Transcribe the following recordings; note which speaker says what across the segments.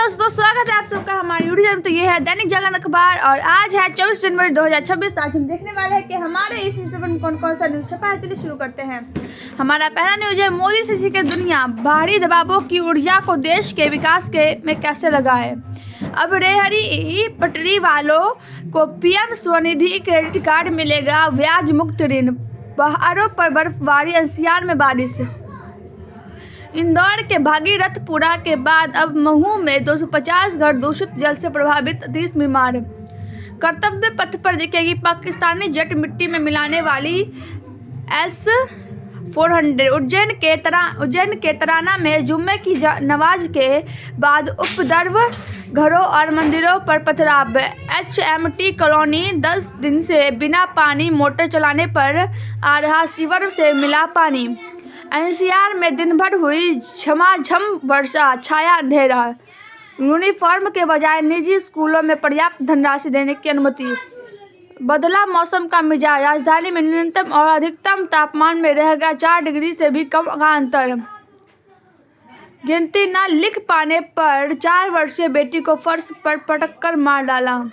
Speaker 1: दोस्तों, स्वागत है आप सबका हमारे यूट्यूब चैनल। तो ये है दैनिक जागरण अखबार और आज है 24 जनवरी 2026। तो आज हम देखने वाले हैं कि हमारे इस न्यूज़पेपर में कौन कौन सा न्यूज़ छपा है। चलिए शुरू करते हैं। हमारा पहला न्यूज़ है, मोदी से सीखे दुनिया, बाहरी दबावों की ऊर्जा को देश के विकास में कैसे लगाए। अब रेहड़ी पटरी वालों को पीएम स्वनिधि क्रेडिट कार्ड मिलेगा, ब्याज मुक्त ऋण। पहाड़ों पर बर्फबारी, एनसीआर में बारिश। इंदौर के भागीरथपुरा के बाद अब महू में 250 घर दूषित जल से प्रभावित, 30 बीमार। कर्तव्य पथ पर दिखेगी पाकिस्तानी जेट, मिट्टी में मिलाने वाली S-400। उज्जैन के तराना में जुम्मे की नमाज के बाद उपद्रव, घरों और मंदिरों पर पथराव। HMT कॉलोनी 10 दिन से बिना पानी, मोटर चलाने पर आ रहा सीवर से मिला पानी। एनसीआर में दिन भर हुई झमाझम वर्षा, छाया अंधेरा। यूनिफॉर्म के बजाय निजी स्कूलों में पर्याप्त धनराशि देने की अनुमति। बदला मौसम का मिजाज, राजधानी में न्यूनतम और अधिकतम तापमान में रहेगा 4 डिग्री से भी कम का अंतर। गिनती न लिख पाने पर 4 वर्षीय बेटी को फर्श पर पटक कर मार डाला।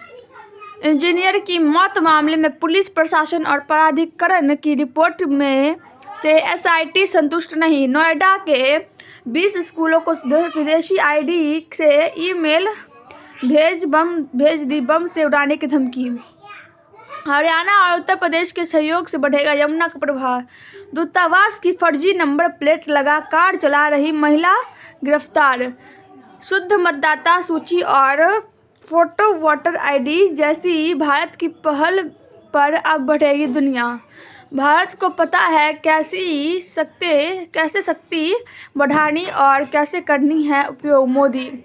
Speaker 1: इंजीनियर की मौत मामले में पुलिस प्रशासन और प्राधिकरण की रिपोर्ट में से SIT संतुष्ट नहीं। नोएडा के 20 स्कूलों को विदेशी ID से ईमेल भेज दी बम से उड़ाने की धमकी। हरियाणा और उत्तर प्रदेश के सहयोग से बढ़ेगा यमुना का प्रभाव। दूतावास की फर्जी नंबर प्लेट लगा कार चला रही महिला गिरफ्तार। शुद्ध मतदाता सूची और फोटो वोटर ID जैसी भारत की पहल पर अब बढ़ेगी दुनिया। भारत को पता है कैसे शक्ति बढ़ानी और कैसे करनी है उपयोग, मोदी।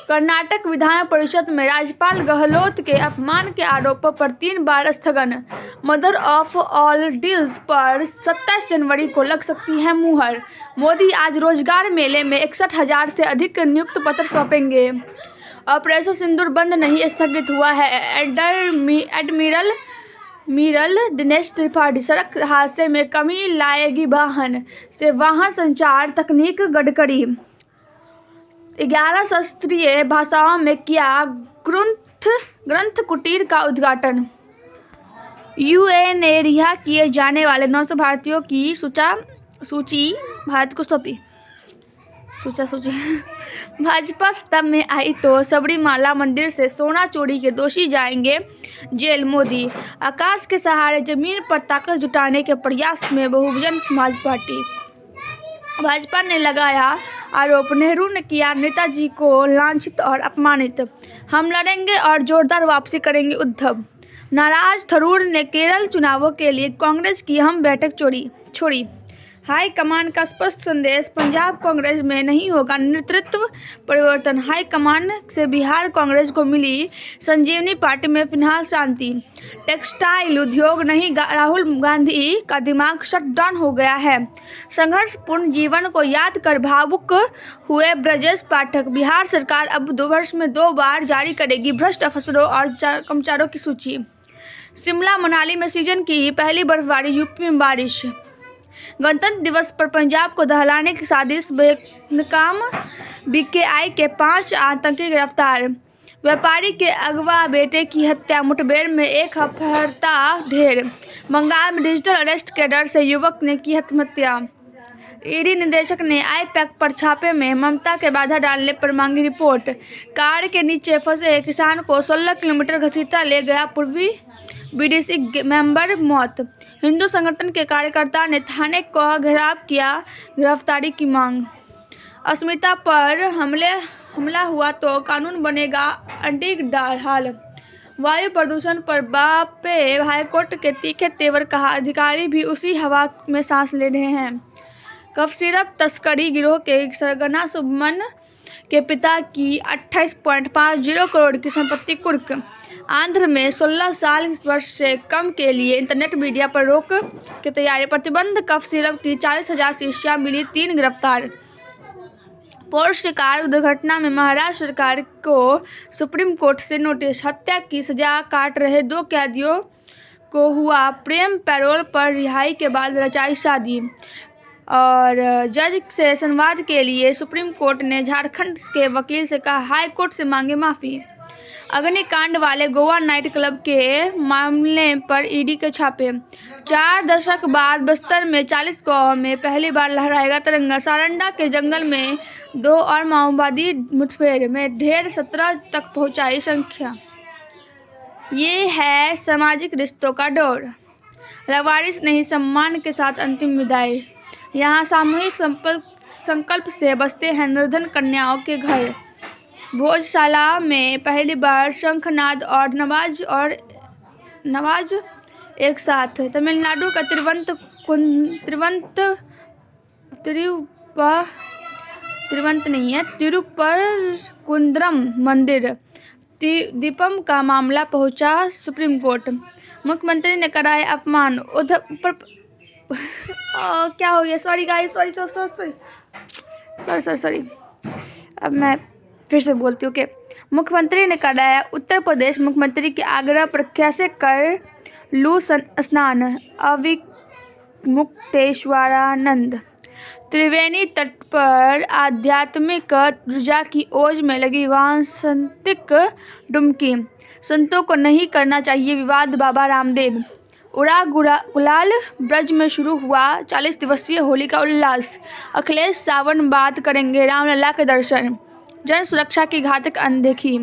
Speaker 1: कर्नाटक विधान परिषद में राज्यपाल गहलोत के अपमान के आरोपों पर 3 बार स्थगन। मदर ऑफ ऑल डील्स पर 27 जनवरी को लग सकती है मुहर। मोदी आज रोजगार मेले में 61,000 से अधिक नियुक्ति पत्र सौंपेंगे। ऑपरेशन सिंदूर बंद नहीं, स्थगित हुआ है। एडमिरल दिनेश त्रिपाठी, सड़क हादसे में कमी लाएगी वाहन से वाहन संचार तकनीक। गडकरी 11 शास्त्रीय भाषाओं में किया ग्रंथ कुटीर का उद्घाटन। UN ने रिहा किए जाने वाले 900 भारतीयों की सूची भारत को सौंपी। भाजपा सत्ता में आई तो सबरीमाला मंदिर से सोना चोरी के दोषी जाएंगे जेल, मोदी। आकाश के सहारे जमीन पर ताकत जुटाने के प्रयास में बहुजन समाज पार्टी। भाजपा ने लगाया आरोप, नेहरू ने किया नेताजी को लांछित और अपमानित। हम लड़ेंगे और जोरदार वापसी करेंगे, उद्धव। नाराज थरूर ने केरल चुनावों के लिए कांग्रेस की अहम बैठक छोड़ी। हाईकमान का स्पष्ट संदेश, पंजाब कांग्रेस में नहीं होगा नेतृत्व परिवर्तन। हाईकमान से बिहार कांग्रेस को मिली संजीवनी, पार्टी में फिलहाल शांति। टेक्सटाइल उद्योग नहीं, राहुल गांधी का दिमाग शट डाउन हो गया है। संघर्षपूर्ण जीवन को याद कर भावुक हुए ब्रजेश पाठक। बिहार सरकार अब 2 वर्ष में 2 बार जारी करेगी भ्रष्ट अफसरों और कर्मचारियों की सूची। शिमला मनाली में सीजन की पहली बर्फबारी, यूपी में बारिश। गणतंत्र दिवस पर पंजाब को दहलाने की साजिश, बेनकाम BKI के 5 आतंकी गिरफ्तार। व्यापारी के अगवा बेटे की हत्या, मुठभेड़ में 1 अपहर्ता ढेर। बंगाल में डिजिटल अरेस्ट के डर से युवक ने की आत्महत्या। ईडी निदेशक ने IPAC पर छापे में ममता के बाधा डालने पर मांगी रिपोर्ट। कार के नीचे फंसे किसान को 16 किलोमीटर घसीटता ले गया पूर्वी BDC मेंबर, मौत। हिंदू संगठन के कार्यकर्ता ने थाने का घेराव किया, गिरफ्तारी की मांग। अस्मिता पर हमला हुआ तो कानून बनेगा अंडीगढ़। वायु प्रदूषण पर बापे हाईकोर्ट के तीखे तेवर, कहा अधिकारी भी उसी हवा में सांस ले रहे हैं। कफ सिरप तस्करी गिरोह के सरगना सुमन के पिता की 28.50 करोड़ की संपत्ति कुर्क। आंध्र में 16 वर्ष से कम के लिए इंटरनेट मीडिया पर रोक की तैयारी, प्रतिबंध। कफ सिरप की 40,000 शीशियाँ मिली, 3 गिरफ्तार। पोर्श कार दुर्घटना में महाराष्ट्र सरकार को सुप्रीम कोर्ट से नोटिस। हत्या की सजा काट रहे 2 कैदियों को हुआ प्रेम, पैरोल पर रिहाई के बाद रचाई शादी। और जज से संवाद के लिए सुप्रीम कोर्ट ने झारखंड के वकील से कहा, हाई कोर्ट से मांगे माफ़ी। अग्निकांड वाले गोवा नाइट क्लब के मामले पर ईडी के छापे। 4 दशक बाद बस्तर में 40 गाँव में पहली बार लहराएगा तिरंगा। सारंडा के जंगल में 2 और माओवादी मुठभेड़ में ढेर 17 तक पहुंचाई संख्या। ये है सामाजिक रिश्तों का डोर। लवारिस नहीं, सम्मान के साथ अंतिम विदाई। यहाँ सामूहिक संकल्प से बसते हैं निर्धन कन्याओं के घर। भोजशाला में पहली बार शंखनाद और नवाज एक साथ। तमिलनाडु का तिरुपरकुंद्रम मंदिर दीपम का मामला पहुंचा सुप्रीम कोर्ट। मुख्यमंत्री ने कराया अपमान। क्या हो गया? Sorry guys, sorry. अब मैं फिर से बोलती हूँ कि मुख्यमंत्री ने कराया उत्तर प्रदेश मुख्यमंत्री के आग्रह पर कैसे कर लूँ स्नान। अविमुक्तेश्वरानंद। त्रिवेणी तट पर आध्यात्मिक ऊर्जा की ओज में लगी वासंतिक डुबकी। संतों को नहीं करना चाहिए विवाद, बाबा रामदेव। उड़ा गुलाल ब्रज में शुरू हुआ 40 दिवसीय होली का उल्लास। अखिलेश सावन बाद करेंगे रामलला के दर्शन। जन सुरक्षा की घातक अनदेखी।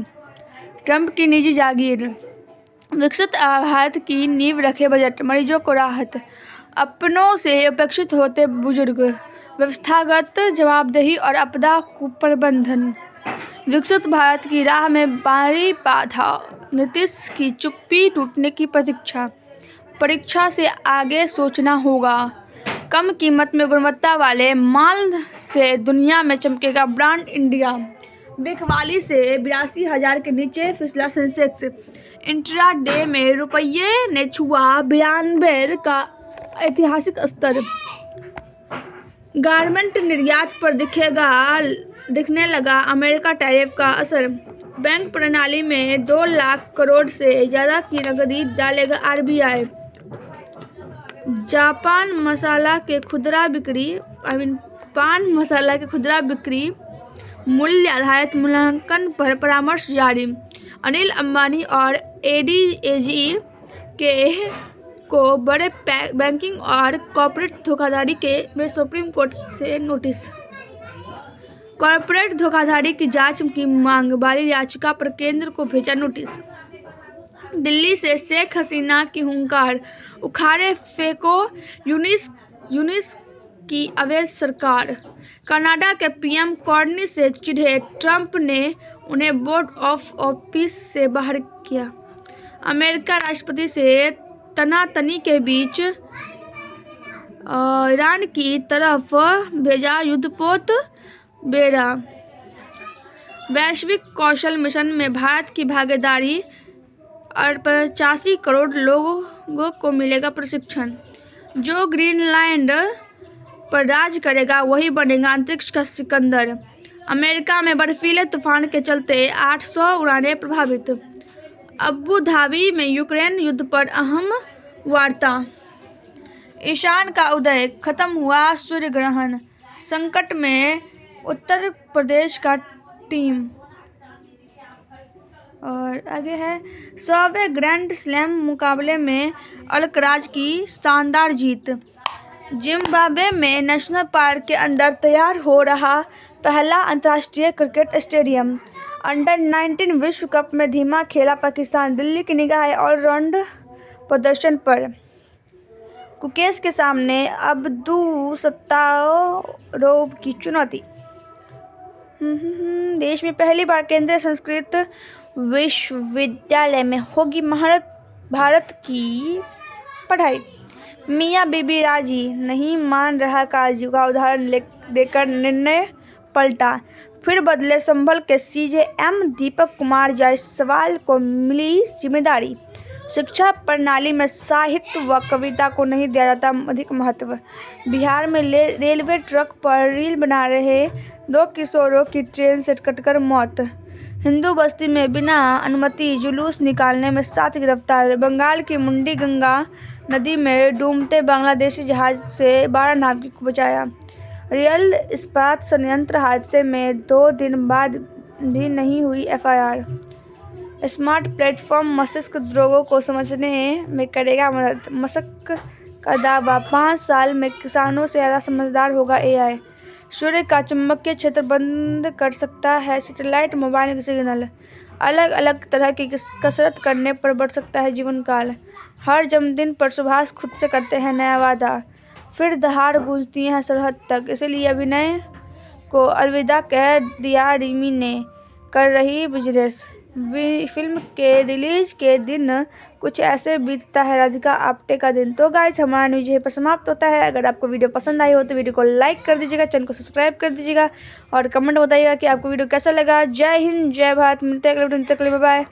Speaker 1: ट्रंप की निजी जागीर। विकसित भारत की नींव रखे बजट। मरीजों को राहत। अपनों से उपेक्षित होते बुजुर्ग। व्यवस्थागत जवाबदेही और आपदा प्रबंधन। विकसित भारत की राह में भारी बाधा। नीतीश की चुप्पी टूटने की प्रतीक्षा। परीक्षा से आगे सोचना होगा। कम कीमत में गुणवत्ता वाले माल से दुनिया में चमकेगा ब्रांड इंडिया। बिकवाली से 82,000 के नीचे फिसला सेंसेक्स। इंट्रा डे में रुपये ने छुआ 92 का ऐतिहासिक स्तर। गारमेंट निर्यात पर दिखने लगा अमेरिका टैरिफ का असर। बैंक प्रणाली में 2 लाख करोड़ से ज़्यादा की नकदी डालेगा आरबीआई। पान मसाला के खुदरा बिक्री मूल्य आधारित मूल्यांकन पर परामर्श जारी। अनिल अंबानी और एडीएजी को बड़े बैंकिंग और कॉर्पोरेट धोखाधड़ी में सुप्रीम कोर्ट से नोटिस। कॉर्पोरेट धोखाधड़ी की जांच की मांग वाली याचिका पर केंद्र को भेजा नोटिस। दिल्ली से शेख हसीना की हुंकार। उखाड़े फेंको यूनिस की अवैध सरकार। कनाडा के पीएम कॉर्नी से चिढ़े ट्रंप ने उन्हें बोर्ड ऑफ ऑफिस से बाहर किया। अमेरिका राष्ट्रपति से तनातनी के बीच ईरान की तरफ भेजा युद्धपोत बेड़ा। वैश्विक कौशल मिशन में भारत की भागीदारी। 85 करोड़ लोगों को मिलेगा प्रशिक्षण। जो ग्रीनलैंड पर राज करेगा वही बनेगा अंतरिक्ष का सिकंदर। अमेरिका में बर्फीले तूफान के चलते 800 उड़ानें प्रभावित। अबू धाबी में यूक्रेन युद्ध पर अहम वार्ता। ईशान का उदय। खत्म हुआ सूर्य ग्रहण। संकट में उत्तर प्रदेश का टीम। और आगे है 100वें ग्रैंड स्लैम मुकाबले में अलकराज की शानदार जीत। जिम्बाब्वे में नेशनल पार्क के अंदर तैयार हो रहा पहला अंतर्राष्ट्रीय क्रिकेट स्टेडियम। अंडर-19 विश्व कप में धीमा खेला पाकिस्तान। दिल्ली की निगाहें ऑलराउंड प्रदर्शन पर। कुकेश के सामने अब्दुसत्तारोव की चुनौती। देश में पहली बार केंद्रीय संस्कृत विश्वविद्यालय में होगी भारत की पढ़ाई। मियां बीबी राजी नहीं मान रहा काजू का उदाहरण देकर निर्णय पलटा। फिर बदले संभल के सीजेएम दीपक कुमार जायसवाल को मिली जिम्मेदारी। शिक्षा प्रणाली में साहित्य व कविता को नहीं दिया जाता अधिक महत्व। बिहार में रेलवे ट्रैक पर रील बना रहे 2 किशोरों की ट्रेन से कटकर मौत। हिंदू बस्ती में बिना अनुमति जुलूस निकालने में 7 गिरफ्तार। बंगाल की मुंडी गंगा नदी में डूबते बांग्लादेशी जहाज से 12 नाविकों को बचाया। रियल इस्पात संयंत्र हादसे में 2 दिन बाद भी नहीं हुई एफआईआर। स्मार्ट प्लेटफॉर्म मस्तिष्क रोगों को समझने में करेगा मदद। मस्क का दावा, 5 साल में किसानों से ज़्यादा समझदार होगा एआई। सूर्य का चुंबकीय क्षेत्र बंद कर सकता है सैटेलाइट मोबाइल सिग्नल। अलग अलग तरह की कसरत करने पर बढ़ सकता है जीवन काल। हर जन्मदिन पर सुभाष खुद से करते हैं नया वादा, फिर दहाड़ गूंजती है सरहद तक। इसलिए अभिनय को अलविदा कह दिया रिमी ने, कर रही बिजनेस। फिल्म के रिलीज के दिन कुछ ऐसे बीतता है राधिका आप्टे का दिन। तो गाइस, हमारा न्यूज यहीं पर समाप्त होता है। अगर आपको वीडियो पसंद आई हो तो वीडियो को लाइक कर दीजिएगा, चैनल को सब्सक्राइब कर दीजिएगा और कमेंट बताइएगा कि आपको वीडियो कैसा लगा। जय हिंद, जय भारत। मिलते हैं अगले वीडियो में, तक के लिए बाय बाय।